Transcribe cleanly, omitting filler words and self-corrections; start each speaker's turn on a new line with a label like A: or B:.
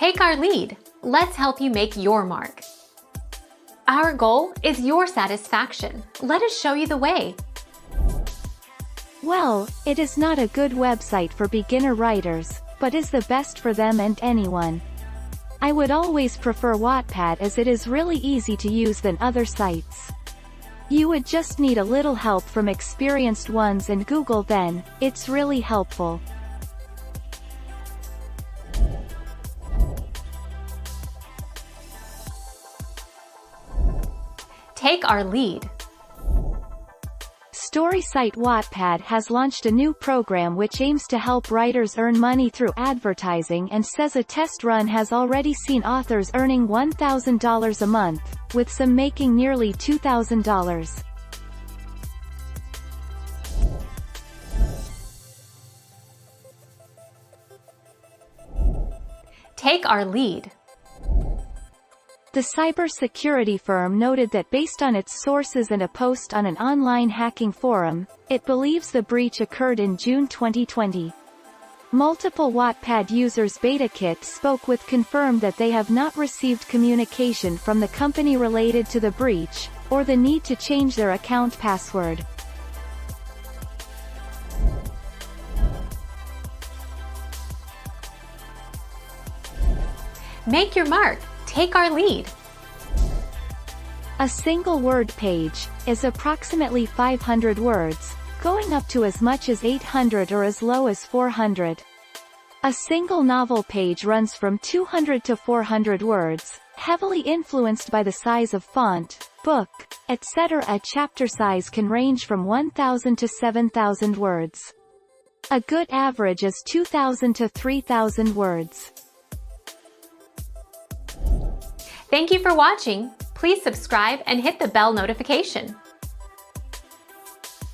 A: Take our lead. Let's help you make your mark. Our goal is your satisfaction. Let us show you the way.
B: Well, it is not a good website for beginner writers, but is the best for them and anyone. I would always prefer Wattpad as it is really easy to use than other sites. You would just need a little help from experienced ones and Google then, it's really helpful.
A: Take our lead.
B: Story site Wattpad has launched a new program which aims to help writers earn money through advertising and says a test run has already seen authors earning $1,000 a month, with some making nearly $2,000.
A: Take our lead.
B: The cybersecurity firm noted that based on its sources and a post on an online hacking forum, it believes the breach occurred in June 2020. Multiple Wattpad users BetaKit spoke with confirmed that they have not received communication from the company related to the breach, or the need to change their account password.
A: Make your mark. Take our lead.
B: A single word page is approximately 500 words, going up to as much as 800 or as low as 400. A single novel page runs from 200 to 400 words, heavily influenced by the size of font, book, etc. A chapter size can range from 1,000 to 7,000 words. A good average is 2,000 to 3,000 words.
A: Thank you for watching. Please subscribe and hit the bell notification.